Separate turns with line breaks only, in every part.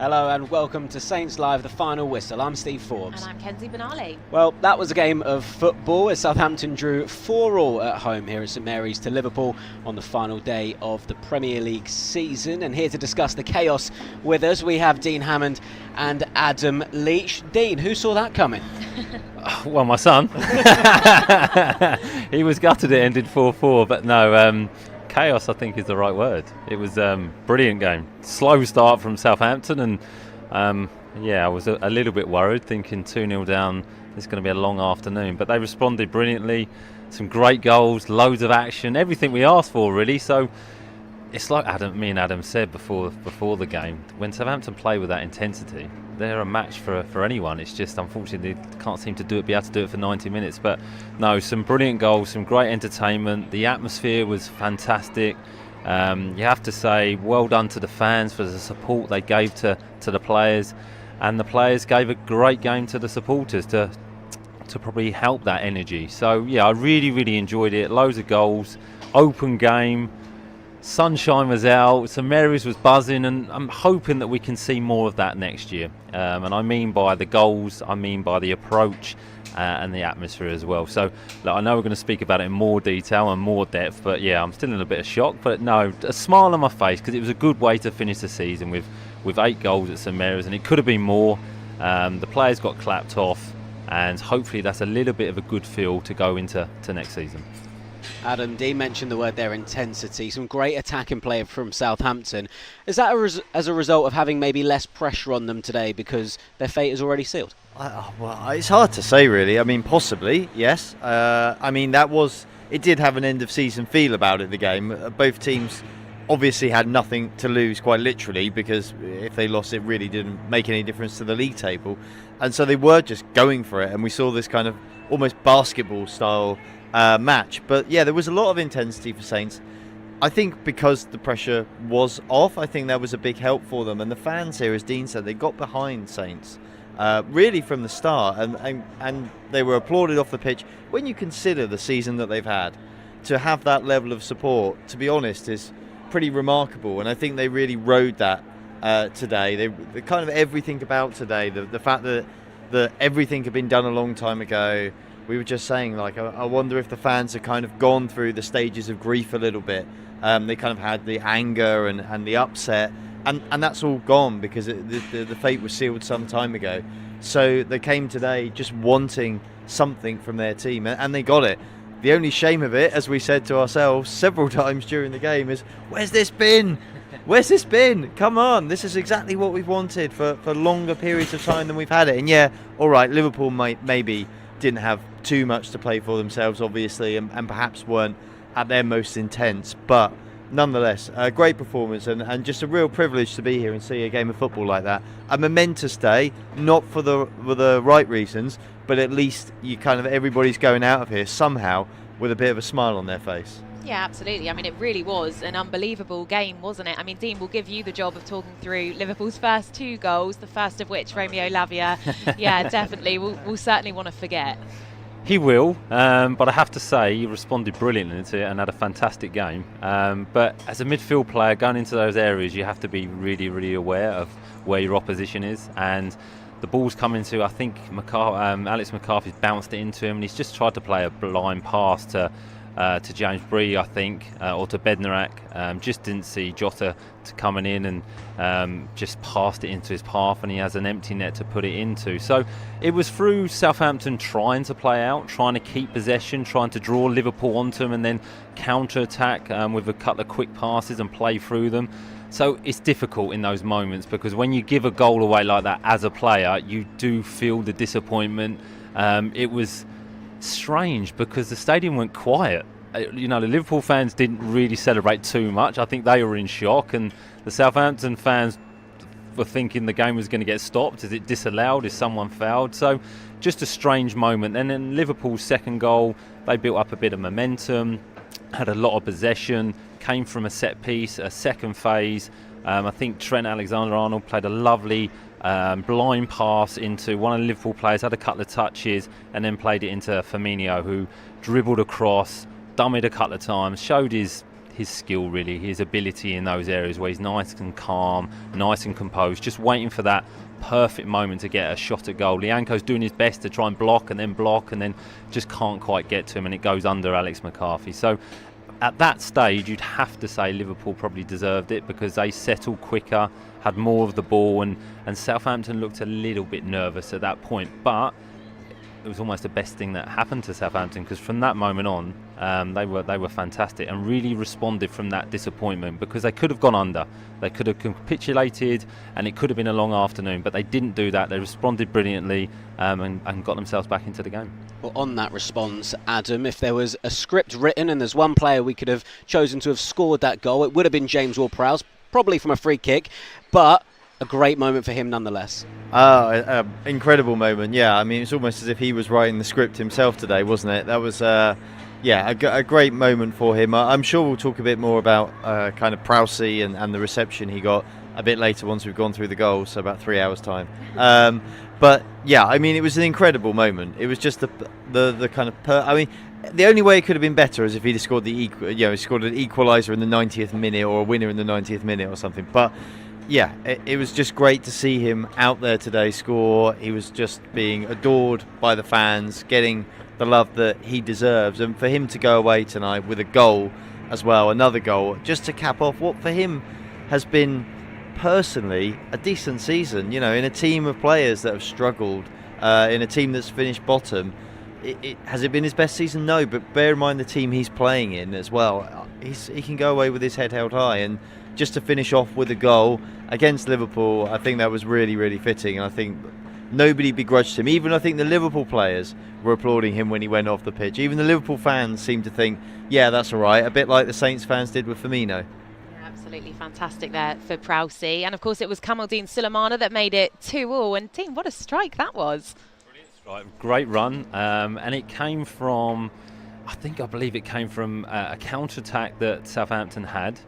Hello and welcome to Saints Live, the final whistle. I'm Steve Forbes.
And I'm Kenzie Benali.
Well, that was a game of football as Southampton drew 4-4 at home here at St Mary's to Liverpool on the final day of the Premier League season. And here to discuss the chaos with us, we have Dean Hammond and Adam Leach. Dean, who saw that coming?
Well, my son. He was gutted it ended 4-4, but no, chaos I think is the right word. It was a brilliant game. Slow start from Southampton and I was a little bit worried, thinking 2-0 down, it's going to be a long afternoon, but they responded brilliantly. Some great goals, loads of action, everything we asked for really. So it's like me and Adam said before the game, when Southampton play with that intensity, they're a match for anyone. It's just unfortunately they can't seem to be able to do it for 90 minutes. But no, some brilliant goals, some great entertainment. The atmosphere was fantastic. You have to say well done to the fans for the support they gave to the players, and the players gave a great game to the supporters to probably help that energy. So yeah, I really enjoyed it. Loads of goals, open game. Sunshine was out, St Mary's was buzzing, and I'm hoping that we can see more of that next year. And I mean by the goals, I mean by the approach and the atmosphere as well. So look, I know we're going to speak about it in more detail and more depth, but yeah, I'm still in a bit of shock. But no, a smile on my face because it was a good way to finish the season with 8 goals at St Mary's, and it could have been more. The players got clapped off, and hopefully that's a little bit of a good feel to go into next season.
Adam, Dean mentioned the word there, intensity. Some great attacking play from Southampton. Is that as a result of having maybe less pressure on them today because their fate is already sealed?
Well, it's hard to say, really. I mean, possibly, yes. It did have an end-of-season feel about it, the game. Both teams obviously had nothing to lose, quite literally, because if they lost, it really didn't make any difference to the league table. And so they were just going for it, and we saw this kind of almost basketball-style match. But yeah, there was a lot of intensity for Saints. I think because the pressure was off, I think that was a big help for them. And the fans here, as Dean said, they got behind Saints really from the start, and they were applauded off the pitch. When you consider the season that they've had, to have that level of support, to be honest, is pretty remarkable. And I think they really rode that today. They kind of everything about today, the fact that everything had been done a long time ago. We were just saying, like, I wonder if the fans have kind of gone through the stages of grief a little bit. They kind of had the anger and the upset, and that's all gone because the fate was sealed some time ago. So they came today just wanting something from their team, and they got it. The only shame of it, as we said to ourselves several times during the game, is where's this been? Where's this been? Come on, this is exactly what we've wanted for longer periods of time than we've had it. And yeah, all right, Liverpool maybe didn't have too much to play for themselves, obviously, and perhaps weren't at their most intense, but nonetheless, a great performance and just a real privilege to be here and see a game of football like that. A momentous day, not for the right reasons, but at least everybody's going out of here somehow with a bit of a smile on their face.
Yeah, absolutely. I mean, it really was an unbelievable game, wasn't it? I mean, Dean will give you the job of talking through Liverpool's first 2 goals, the first of which Romeo Lavia, yeah, definitely, we'll certainly want to forget.
He will, but I have to say he responded brilliantly to it and had a fantastic game. But as a midfield player, going into those areas, you have to be really aware of where your opposition is. And the ball's coming to, I think, Alex McCarthy's bounced it into him, and he's just tried to play a blind pass to James Bree, I think, or to Bednarak. Just didn't see Jota coming in and just passed it into his path, and he has an empty net to put it into. So it was through Southampton trying to play out, trying to keep possession, trying to draw Liverpool onto them and then counter-attack with a couple of quick passes and play through them. So it's difficult in those moments because when you give a goal away like that as a player, you do feel the disappointment. It was strange because the stadium went quiet. The Liverpool fans didn't really celebrate too much. I think they were in shock, and the Southampton fans were thinking the game was going to get stopped. Is it disallowed? Is someone fouled? So just a strange moment. And then Liverpool's second goal, they built up a bit of momentum, had a lot of possession, came from a set piece, a second phase. I think Trent Alexander-Arnold played a lovely blind pass into one of the Liverpool players, had a couple of touches, and then played it into Firmino, who dribbled across, dummied a couple of times, showed his his skill, really, his ability in those areas where he's nice and calm, nice and composed, just waiting for that perfect moment to get a shot at goal. Lianco's doing his best to try and block and then just can't quite get to him, and it goes under Alex McCarthy. So at that stage, you'd have to say Liverpool probably deserved it, because they settled quicker, had more of the ball, and Southampton looked a little bit nervous at that point. But it was almost the best thing that happened to Southampton, because from that moment on, they were fantastic and really responded from that disappointment, because they could have gone under, they could have capitulated, and it could have been a long afternoon, but they didn't do that. They responded brilliantly and got themselves back into the game.
Well, on that response, Adam, if there was a script written and there's one player we could have chosen to have scored that goal, it would have been James Ward-Prowse, probably from a free kick, but a great moment for him nonetheless.
Incredible moment, yeah. I mean, it's almost as if he was writing the script himself today, wasn't it? That was, a great moment for him. I'm sure we'll talk a bit more about kind of Prowse and the reception he got a bit later once we've gone through the goals, so about 3 hours' time. But yeah, I mean, it was an incredible moment. It was just the kind of I mean, the only way it could have been better is if he'd scored he scored an equaliser in the 90th minute or a winner in the 90th minute or something. But yeah, it was just great to see him out there today score. He was just being adored by the fans, getting the love that he deserves, and for him to go away tonight with a goal as well, another goal, just to cap off what for him has been personally a decent season, in a team of players that have struggled, in a team that's finished bottom. Has it been his best season? No, but bear in mind the team he's playing in as well. He can go away with his head held high, and just to finish off with a goal against Liverpool, I think that was really, really fitting, and I think nobody begrudged him. Even I think the Liverpool players were applauding him when he went off the pitch. Even the Liverpool fans seemed to think, yeah, that's all right, a bit like the Saints fans did with Firmino.
Absolutely fantastic there for Prowse. And of course it was Kamaldeen Sulemana that made it 2-2. And team, what a strike that was.
Brilliant strike, great run. And it came from, I believe it came from a counter-attack that Southampton had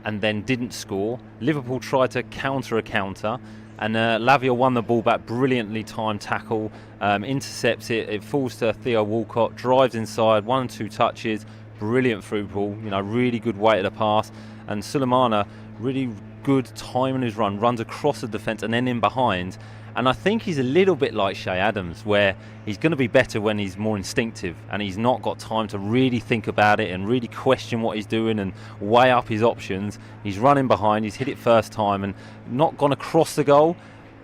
and then didn't score. Liverpool tried to counter a counter, and Lavia won the ball back, brilliantly timed tackle, intercepts it, it falls to Theo Walcott, drives inside, 1-2 touches, brilliant through ball, really good weight of the pass. And Sulemana, really good time in his run, runs across the defence and then in behind. And I think he's a little bit like Che Adams, where he's going to be better when he's more instinctive and he's not got time to really think about it and really question what he's doing and weigh up his options. He's running behind, he's hit it first time and not gone across the goal.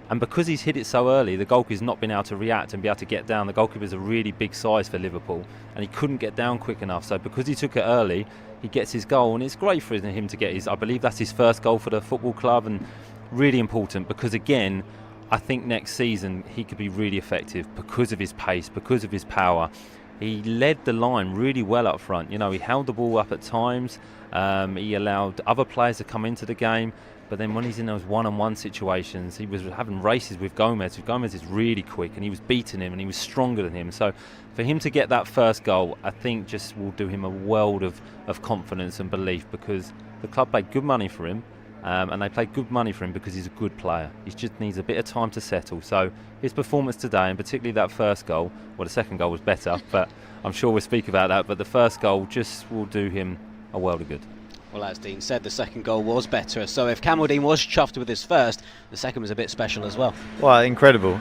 And because he's hit it so early, the goalkeeper's not been able to react and be able to get down. The goalkeeper's a really big size for Liverpool, and he couldn't get down quick enough. So because he took it early, he gets his goal, and it's great for him to get I believe that's his first goal for the football club, and really important because, again, I think next season he could be really effective because of his pace, because of his power. He led the line really well up front. He held the ball up at times. He allowed other players to come into the game. But then when he's in those one-on-one situations, he was having races with Gomez. Gomez is really quick, and he was beating him, and he was stronger than him. So for him to get that first goal, I think just will do him a world of confidence and belief, because the club paid good money for him, and they paid good money for him because he's a good player. He just needs a bit of time to settle. So his performance today, and particularly that first goal, well, the second goal was better, but I'm sure we'll speak about that. But the first goal just will do him a world of good.
Well, as Dean said, the second goal was better. So if Kamaldeen was chuffed with his first, the second was a bit special as well.
Well, incredible.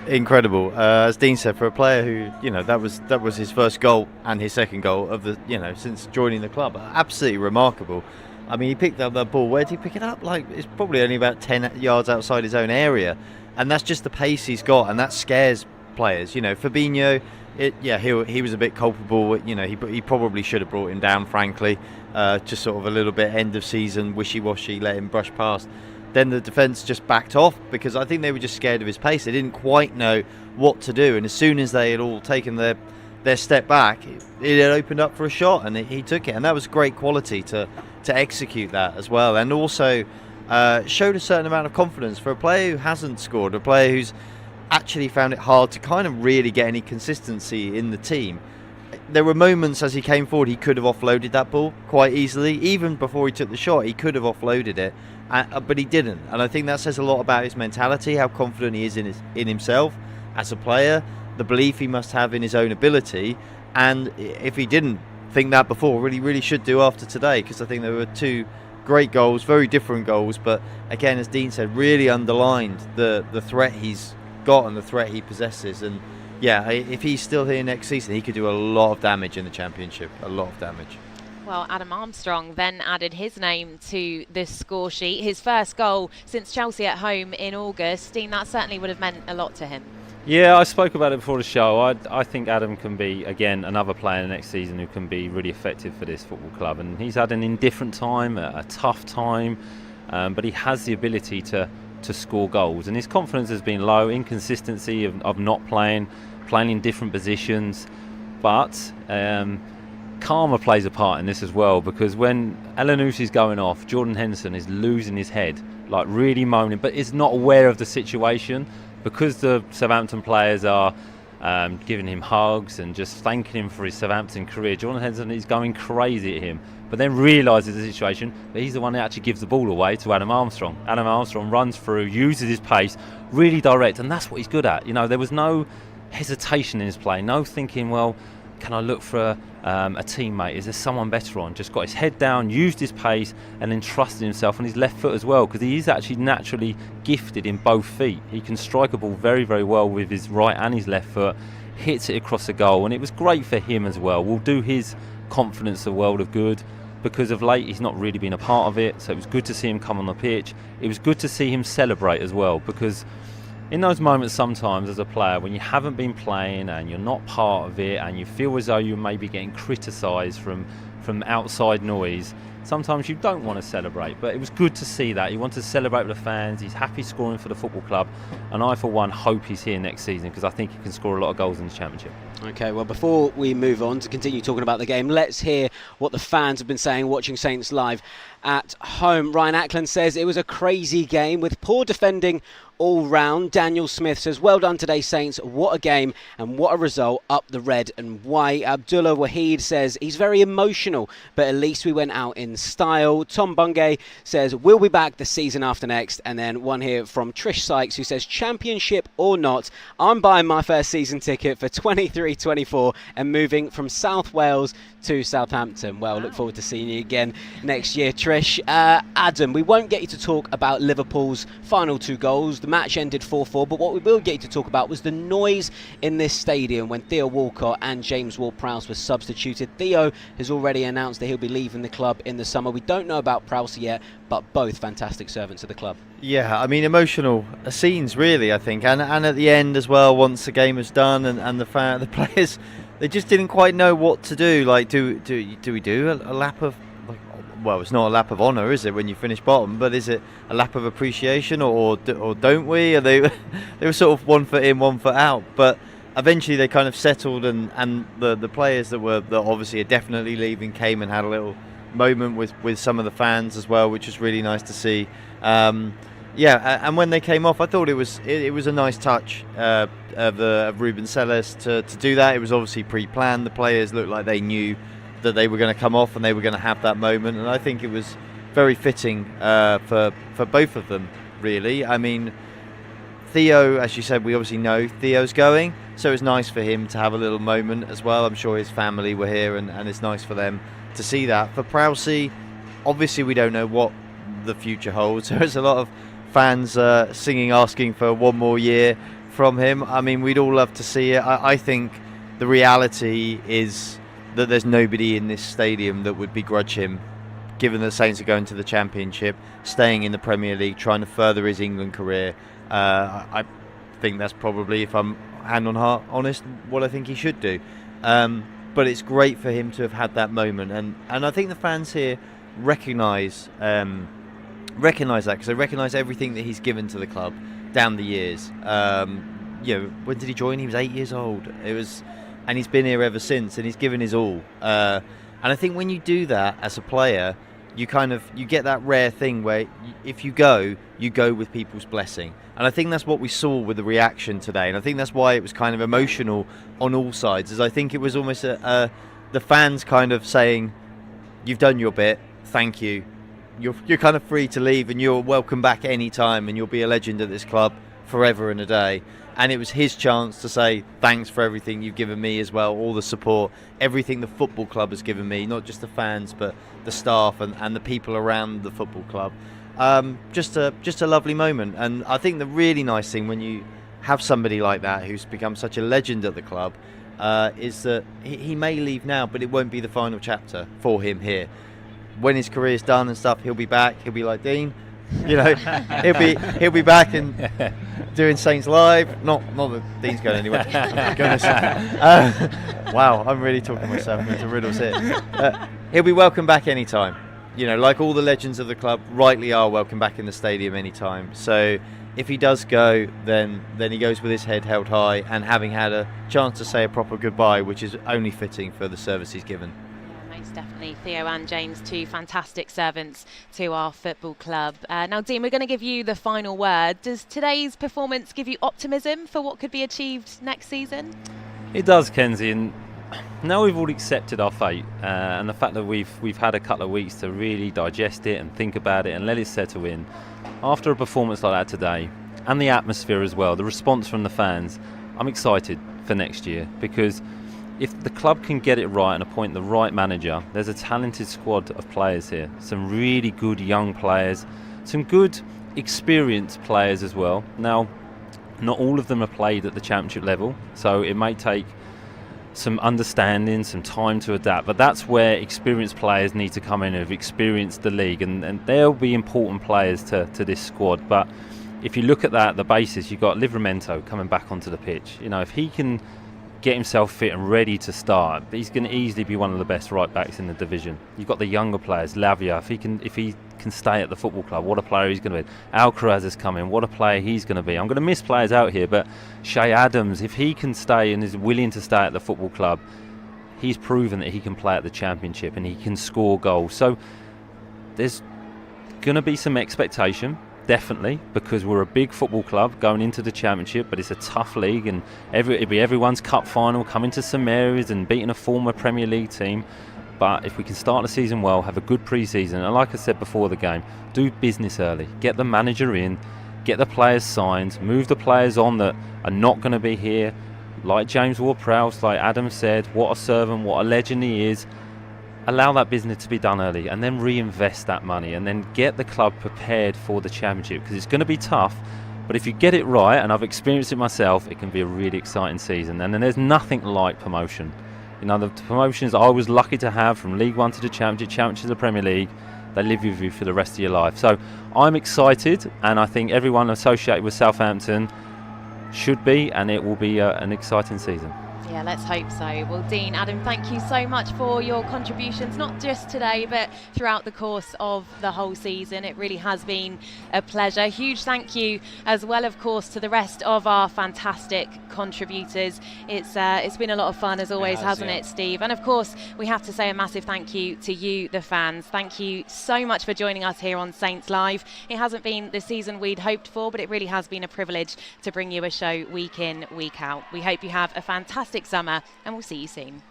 As Dean said, for a player who, that was his first goal and his second goal of the, since joining the club. Absolutely remarkable. I mean, he picked up that ball. Where did he pick it up? It's probably only about 10 yards outside his own area, and that's just the pace he's got, and that scares players. Fabinho, he was a bit culpable. He probably should have brought him down, frankly. Just sort of a little bit end of season wishy-washy, let him brush past. Then the defence just backed off because I think they were just scared of his pace. They didn't quite know what to do, and as soon as they had all taken their step back, it had opened up for a shot, and he took it, and that was great quality to execute that as well, and also showed a certain amount of confidence for a player who hasn't scored, a player who's actually found it hard to kind of really get any consistency in the team. There were moments as he came forward he could have offloaded that ball quite easily. Even before he took the shot, he could have offloaded it, but he didn't. And I think that says a lot about his mentality, how confident he is in himself as a player, the belief he must have in his own ability. And if he didn't think that before, really should do after today, because I think there were two great goals, very different goals, but again, as Dean said, really underlined the threat he's got and the threat he possesses. And yeah, if he's still here next season, he could do a lot of damage in the Championship, a lot of damage.
Well, Adam Armstrong then added his name to this score sheet. His first goal since Chelsea at home in August. Dean, that certainly would have meant a lot to him.
Yeah, I spoke about it before the show. I think Adam can be, again, another player next season who can be really effective for this football club. And he's had an indifferent time, a tough time, but he has the ability to score goals. And his confidence has been low, inconsistency of not playing in different positions. But karma plays a part in this as well, because when Elanusi's going off, Jordan Henderson is losing his head, like really moaning, but is not aware of the situation. Because the Southampton players are giving him hugs and just thanking him for his Southampton career, Jordan Henderson is going crazy at him, but then realises the situation, but he's the one that actually gives the ball away to Adam Armstrong. Adam Armstrong runs through, uses his pace, really direct, and that's what he's good at. You know, there was no hesitation in his play, no thinking, well, can I look for a teammate? Is there someone better on? Just got his head down, used his pace, and then trusted himself on his left foot as well, because he is actually naturally gifted in both feet. He can strike a ball very, very well with his right and his left foot, hits it across the goal, and it was great for him as well. Will do his confidence a world of good, because of late he's not really been a part of it, so it was good to see him come on the pitch. It was good to see him celebrate as well, because in those moments sometimes as a player, when you haven't been playing and you're not part of it and you feel as though you may be getting criticised from outside noise, sometimes you don't want to celebrate. But it was good to see that. He wanted to celebrate with the fans. He's happy scoring for the football club. And I, for one, hope he's here next season, because I think he can score a lot of goals in the Championship.
Okay, well, before we move on to continue talking about the game, let's hear what the fans have been saying watching Saints live at home. Ryan Ackland says it was a crazy game with poor defending all round. Daniel Smith says, well done today, Saints. What a game and what a result, up the red and white. Abdullah Wahid says he's very emotional, but at least we went out in style. Tom Bungay says we'll be back the season after next. And then one here from Trish Sykes, who says, Championship or not, I'm buying my first season ticket for 23-24 and moving from South Wales to Southampton. Well, look forward to seeing you again next year, Trish. Adam, we won't get you to talk about Liverpool's final two goals. The match ended 4-4, but what we will get you to talk about was the noise in this stadium when Theo Walcott and James Ward-Prowse were substituted. Theo has already announced that he'll be leaving the club in the summer. We don't know about Prowse yet, but both fantastic servants of the club. Yeah,
I mean, emotional scenes, really, I think. And at the end as well, once the game was done and the players, they just didn't quite know what to do. Like, do we do a lap of, like, well, it's not a lap of honour, is it, when you finish bottom? But is it a lap of appreciation, or don't we? Or they were sort of 1 foot in, 1 foot out. But eventually they kind of settled, and the players that obviously are definitely leaving came and had a little moment with some of the fans as well, which was really nice to see. And when they came off, I thought it was a nice touch of Ruben Selles to do that. It was obviously pre-planned. The players looked like they knew that they were going to come off and they were going to have that moment, and I think it was very fitting for both of them, really. I mean, Theo, as you said, we obviously know Theo's going, so it's nice for him to have a little moment as well. I'm sure his family were here, and it's nice for them to see that. For Prowse, obviously we don't know what the future holds. There's a lot of fans singing, asking for one more year from him. I mean, we'd all love to see it. I think the reality is that there's nobody in this stadium that would begrudge him, given that Saints are going to the Championship, staying in the Premier League, trying to further his England career. I think that's probably, if I'm hand on heart honest, what I think he should do. But it's great for him to have had that moment, and I think the fans here recognise that, because they recognise everything that he's given to the club down the years. When did he join? He was 8 years old. And he's been here ever since, and he's given his all. And I think when you do that as a player, you get that rare thing where if you go with people's blessing. And I think that's what we saw with the reaction today. And I think that's why it was kind of emotional on all sides. As I think it was almost the fans kind of saying, "You've done your bit. Thank you. You're kind of free to leave, and you're welcome back any time, and you'll be a legend at this club forever and a day." and it was his chance to say thanks for everything you've given me as well, all the support, everything the football club has given me, not just the fans but the staff and the people around the football club. Just a lovely moment. And I think the really nice thing when you have somebody like that who's become such a legend at the club is that he may leave now, but it won't be the final chapter for him here. When his career's done and stuff, he'll be back. He'll be like Dean, he'll be back and doing Saints Live. Not that Dean's going anywhere. Oh, goodness. Wow, I'm really talking myself into riddles here. He'll be welcome back anytime. Like all the legends of the club, rightly are welcome back in the stadium anytime. So if he does go, then he goes with his head held high and having had a chance to say a proper goodbye, which is only fitting for the service he's given.
Most definitely. Theo and James, two fantastic servants to our football club. Now, Dean, we're going to give you the final word. Does today's performance give you optimism for what could be achieved next season?
It does, Kenzie, and now we've all accepted our fate, and the fact that we've had a couple of weeks to really digest it and think about it and let it settle in. After a performance like that today, and the atmosphere as well, the response from the fans, I'm excited for next year, because if the club can get it right and appoint the right manager, there's a talented squad of players here. Some really good young players, some good experienced players as well. Now, not all of them are played at the championship level, so it may take some understanding, some time to adapt, but that's where experienced players need to come in who've experienced the league, and they'll be important players to this squad. But if you look at that, the basis, you've got Livramento coming back onto the pitch. If he can get himself fit and ready to start, he's going to easily be one of the best right backs in the division. You've got the younger players, Lavia, if he can stay at the football club, what a player he's going to be. Alcaraz is coming, what a player he's going to be. I'm going to miss players out here, but Shea Adams, if he can stay and is willing to stay at the football club, he's proven that he can play at the championship and he can score goals. So there's going to be some expectation, definitely, because we're a big football club going into the championship, but it's a tough league, and it'll be everyone's cup final, coming to St Mary's and beating a former Premier League team. But if we can start the season well, have a good pre-season, and like I said before the game, do business early, get the manager in, get the players signed, move the players on that are not going to be here, like James Ward-Prowse, like Adam said, what a servant, what a legend he is. Allow that business to be done early and then reinvest that money and then get the club prepared for the championship, because it's going to be tough, but if you get it right, and I've experienced it myself, it can be a really exciting season. And then there's nothing like promotion. The promotions I was lucky to have from League One to the Championship to the Premier League, they live with you for the rest of your life. So I'm excited, and I think everyone associated with Southampton should be, and it will be an exciting season.
Yeah, let's hope so. Well, Dean, Adam, thank you so much for your contributions, not just today, but throughout the course of the whole season. It really has been a pleasure. Huge thank you as well, of course, to the rest of our fantastic contributors. It's been a lot of fun, as always, hasn't it, Steve? And of course, we have to say a massive thank you to you, the fans. Thank you so much for joining us here on Saints Live. It hasn't been the season we'd hoped for, but it really has been a privilege to bring you a show week in, week out. We hope you have a fantastic summer, and we'll see you soon.